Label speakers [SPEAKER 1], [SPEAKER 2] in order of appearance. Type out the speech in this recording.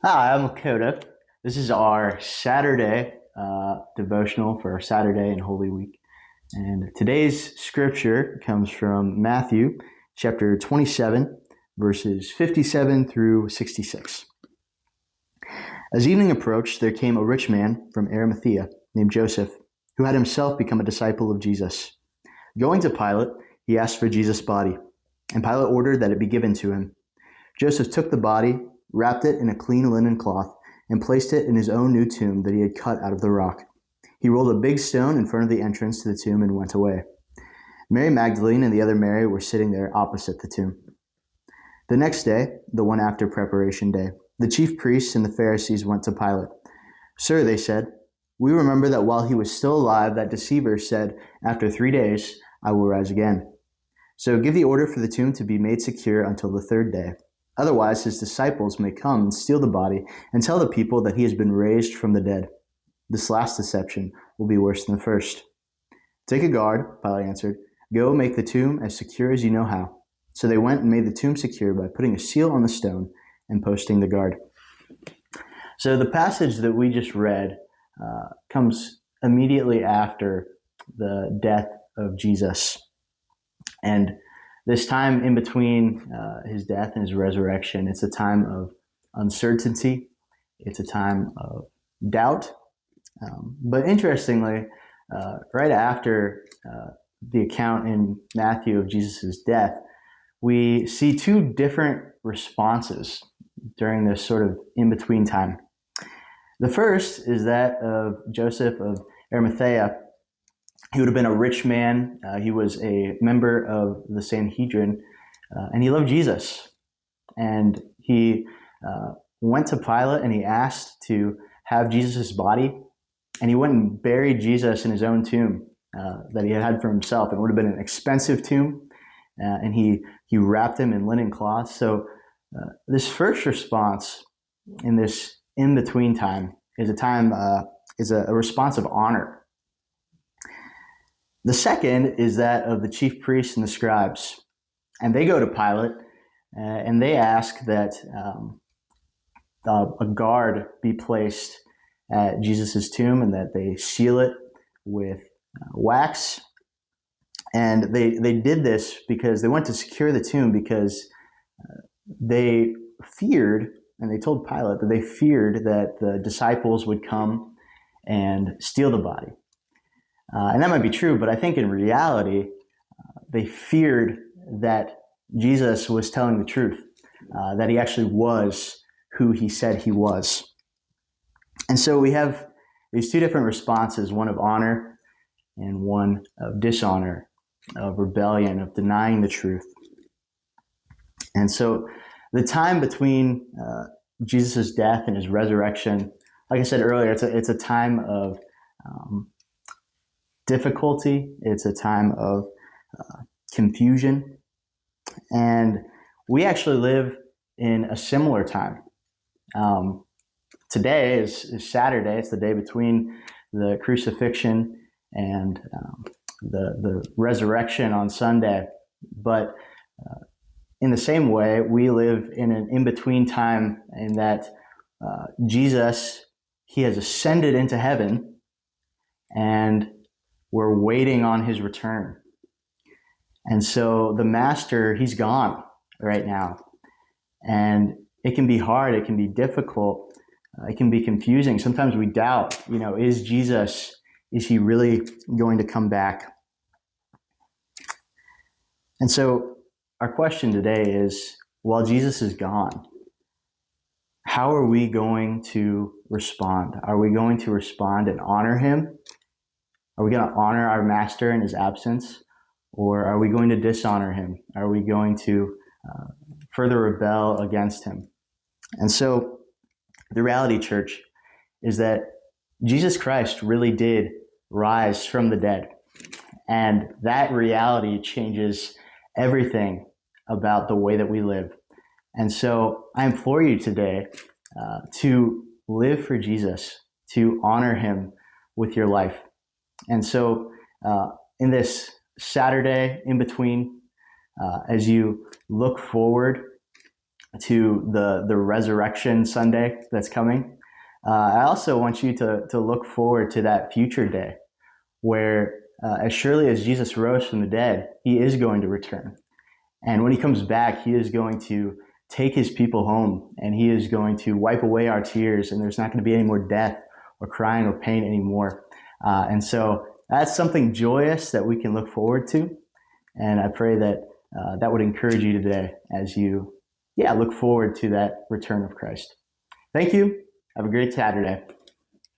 [SPEAKER 1] Hi, I'm Lakota. This is our Saturday devotional for our Saturday and Holy Week. And today's scripture comes from Matthew chapter 27, verses 57 through 66. As evening approached, there came a rich man from Arimathea named Joseph, who had himself become a disciple of Jesus. Going to Pilate, he asked for Jesus' body, and Pilate ordered that it be given to him. Joseph took the body, wrapped it in a clean linen cloth, and placed it in his own new tomb that he had cut out of the rock. He rolled a big stone in front of the entrance to the tomb and went away. Mary Magdalene and the other Mary were sitting there opposite the tomb. The next day, the one after preparation day, the chief priests and the Pharisees went to Pilate. "Sir," they said, "we remember that while he was still alive, that deceiver said, 'After 3 days, I will rise again.' So give the order for the tomb to be made secure until the third day. Otherwise, his disciples may come and steal the body and tell the people that he has been raised from the dead. This last deception will be worse than the first." "Take a guard," Pilate answered. "Go make the tomb as secure as you know how." So they went and made the tomb secure by putting a seal on the stone and posting the guard. So the passage that we just read comes immediately after the death of Jesus. And this time in between his death and his resurrection, it's a time of uncertainty. It's a time of doubt. But interestingly, right after the account in Matthew of Jesus' death, we see two different responses during this sort of in-between time. The first is that of Joseph of Arimathea. He would have been a rich man. He was a member of the Sanhedrin, and he loved Jesus. And he went to Pilate and he asked to have Jesus' body, and he went and buried Jesus in his own tomb that he had for himself. It would have been an expensive tomb, and he wrapped him in linen cloth. So this first response in this in-between time is a response of honor. The second is that of the chief priests and the scribes. And they go to Pilate and they ask that a guard be placed at Jesus' tomb and that they seal it with wax. And they did this because they went to secure the tomb because they feared, and they told Pilate that they feared that the disciples would come and steal the body. And that might be true, but I think in reality, they feared that Jesus was telling the truth, that he actually was who he said he was. And so we have these two different responses, one of honor and one of dishonor, of rebellion, of denying the truth. And so the time between Jesus' death and his resurrection, like I said earlier, it's a time of difficulty. It's a time of confusion. And we actually live in a similar time. Today is Saturday. It's the day between the crucifixion and the resurrection on Sunday. But in the same way, we live in an in-between time in that Jesus, he has ascended into heaven, and we're waiting on his return. And so the master, he's gone right now. And it can be hard. It can be difficult. It can be confusing. Sometimes we doubt, is Jesus, is he really going to come back? And so our question today is, while Jesus is gone, how are we going to respond? Are we going to respond and honor him? Are we going to honor our master in his absence? Or are we going to dishonor him? Are we going to further rebel against him? And so the reality, church, is that Jesus Christ really did rise from the dead. And that reality changes everything about the way that we live. And so I implore you today to live for Jesus, to honor him with your life. And so in this Saturday in between, as you look forward to the Resurrection Sunday that's coming, I also want you to look forward to that future day where, as surely as Jesus rose from the dead, he is going to return. And when he comes back, he is going to take his people home, and he is going to wipe away our tears, and there's not going to be any more death or crying or pain anymore. And so that's something joyous that we can look forward to. And I pray that that would encourage you today as you, look forward to that return of Christ. Thank you. Have a great Saturday.